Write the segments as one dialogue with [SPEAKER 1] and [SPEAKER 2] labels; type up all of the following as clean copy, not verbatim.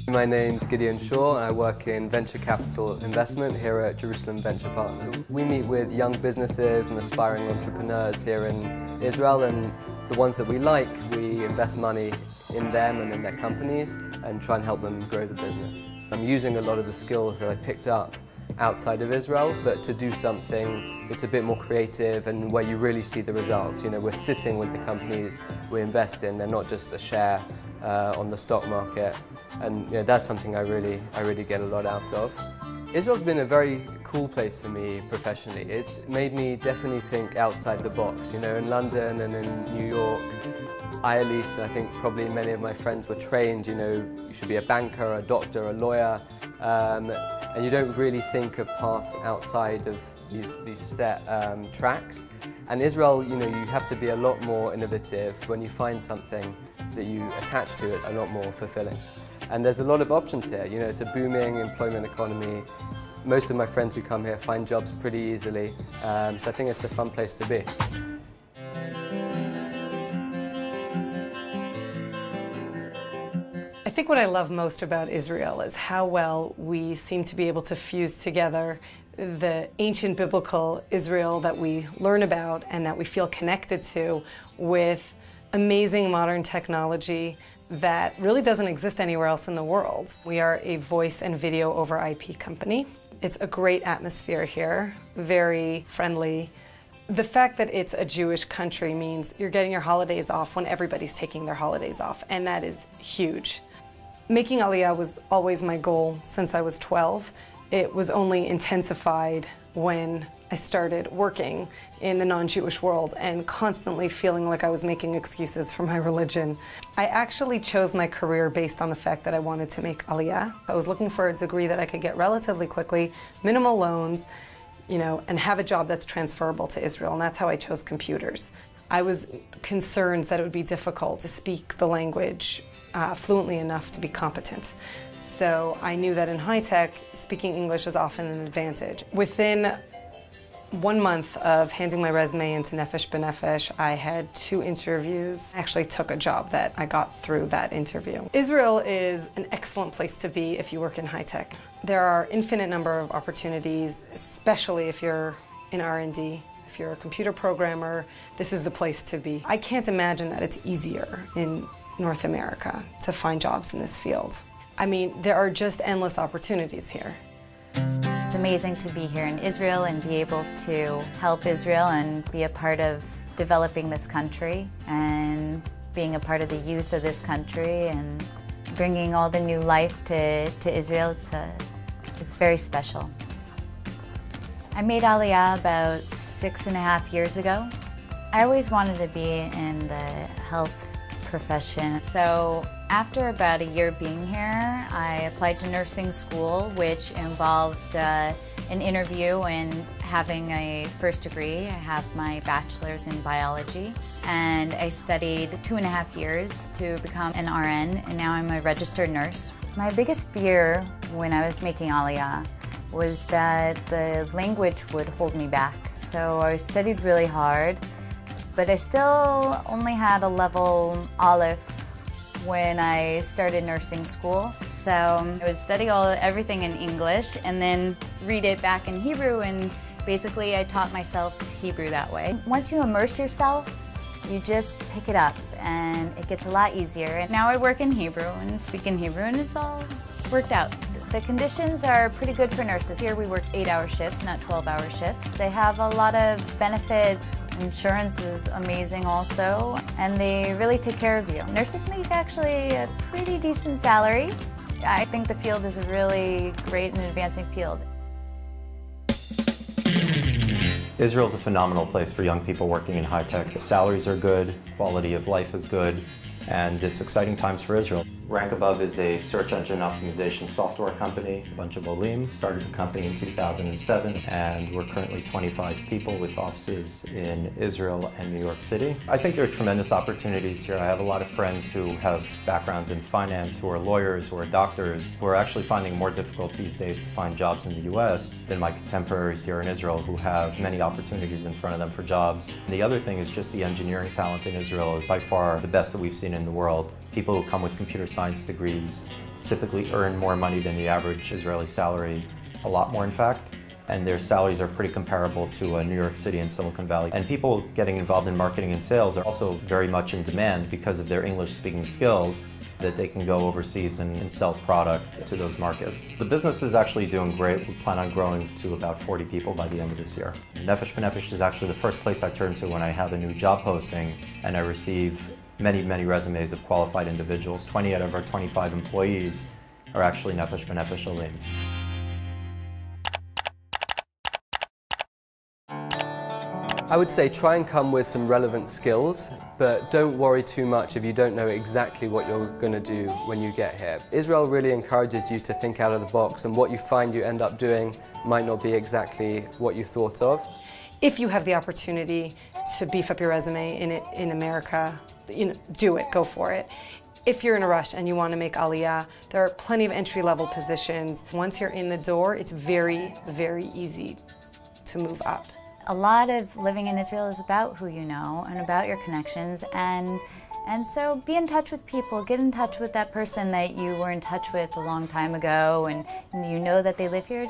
[SPEAKER 1] My name's Gideon Shaw and I work in venture capital investment here at Jerusalem Venture Partners. We meet with young businesses and aspiring entrepreneurs here in Israel, and the ones that we like, we invest money in them and in their companies and try and help them grow the business. I'm using a lot of the skills that I picked up outside of Israel, but to do something that's a bit more creative and where you really see the results. You know, we're sitting with the companies we invest in, they're not just a share on the stock market, and you know, that's something I really get a lot out of. Israel's been a very cool place for me professionally. It's made me definitely think outside the box. You know, in London and in New York, at least, I think probably many of my friends were trained, you know, you should be a banker, a doctor, a lawyer, and you don't really think of paths outside of these set tracks. And Israel, you know, you have to be a lot more innovative. When you find something that you attach to, it's a lot more fulfilling. And there's a lot of options here. You know, it's a booming employment economy. Most of my friends who come here find jobs pretty easily, so I think it's a fun place to be.
[SPEAKER 2] I think what I love most about Israel is how well we seem to be able to fuse together the ancient biblical Israel that we learn about and that we feel connected to with amazing modern technology that really doesn't exist anywhere else in the world. We are a voice and video over IP company. It's a great atmosphere here, very friendly. The fact that it's a Jewish country means you're getting your holidays off when everybody's taking their holidays off, and that is huge. Making Aliyah was always my goal since I was 12. It was only intensified when I started working in the non-Jewish world and constantly feeling like I was making excuses for my religion. I actually chose my career based on the fact that I wanted to make Aliyah. I was looking for a degree that I could get relatively quickly, minimal loans, you know, and have a job that's transferable to Israel, and that's how I chose computers. I was concerned that it would be difficult to speak the language fluently enough to be competent. So I knew that in high tech, speaking English is often an advantage. Within 1 month of handing my resume into Nefesh B-Nefesh, I had 2 interviews. I actually took a job that I got through that interview. Israel is an excellent place to be if you work in high tech. There are infinite number of opportunities, especially if you're in R&D. If you're a computer programmer, this is the place to be. I can't imagine that it's easier in North America to find jobs in this field. I mean, there are just endless opportunities here.
[SPEAKER 3] It's amazing to be here in Israel and be able to help Israel and be a part of developing this country and being a part of the youth of this country and bringing all the new life to Israel. It's very special. I made Aliyah about 6.5 years ago. I always wanted to be in the health profession. So after about a year being here, I applied to nursing school, which involved an interview and having a first degree. I have my bachelor's in biology, and I studied 2.5 years to become an RN, and now I'm a registered nurse. My biggest fear when I was making Aliyah was that the language would hold me back. So I studied really hard, but I still only had a level Aleph when I started nursing school. So I would study everything in English and then read it back in Hebrew, and basically I taught myself Hebrew that way. Once you immerse yourself, you just pick it up and it gets a lot easier. And now I work in Hebrew and speak in Hebrew, and it's all worked out. The conditions are pretty good for nurses. Here we work 8-hour shifts, not 12-hour shifts. They have a lot of benefits. Insurance is amazing also, and they really take care of you. Nurses make actually a pretty decent salary. I think the field is a really great and advancing field.
[SPEAKER 4] Israel's a phenomenal place for young people working in high tech. The salaries are good, quality of life is good, and it's exciting times for Israel. Rank Above is a search engine optimization software company, a bunch of Olim. Started the company in 2007, and we're currently 25 people with offices in Israel and New York City. I think there are tremendous opportunities here. I have a lot of friends who have backgrounds in finance, who are lawyers, who are doctors, who are actually finding more difficult these days to find jobs in the US than my contemporaries here in Israel, who have many opportunities in front of them for jobs. And the other thing is just the engineering talent in Israel is by far the best that we've seen in the world. People who come with computer science degrees typically earn more money than the average Israeli salary, a lot more in fact, and their salaries are pretty comparable to New York City and Silicon Valley. And people getting involved in marketing and sales are also very much in demand because of their English-speaking skills, that they can go overseas and sell product to those markets. The business is actually doing great. We plan on growing to about 40 people by the end of this year. Nefesh B-Nefesh is actually the first place I turn to when I have a new job posting and I receive many, many resumes of qualified individuals. 20 out of our 25 employees are actually Nefesh B-Nefesh Olim.
[SPEAKER 1] I would say try and come with some relevant skills, but don't worry too much if you don't know exactly what you're going to do when you get here. Israel really encourages you to think out of the box, and what you find you end up doing might not be exactly what you thought of.
[SPEAKER 2] If you have the opportunity to beef up your resume in America, do it, go for it. If you're in a rush and you want to make Aliyah, there are plenty of entry-level positions. Once you're in the door, it's very, very easy to move up.
[SPEAKER 3] A lot of living in Israel is about who you know and about your connections, and so be in touch with people. Get in touch with that person that you were in touch with a long time ago and you know that they live here.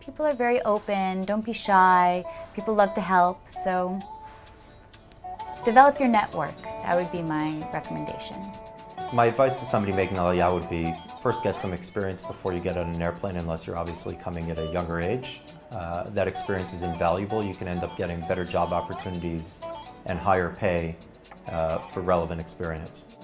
[SPEAKER 3] People are very open, don't be shy, people love to help, so develop your network. That would be my recommendation.
[SPEAKER 4] My advice to somebody making Aliyah would be, first get some experience before you get on an airplane, unless you're obviously coming at a younger age. That experience is invaluable. You can end up getting better job opportunities and higher pay for relevant experience.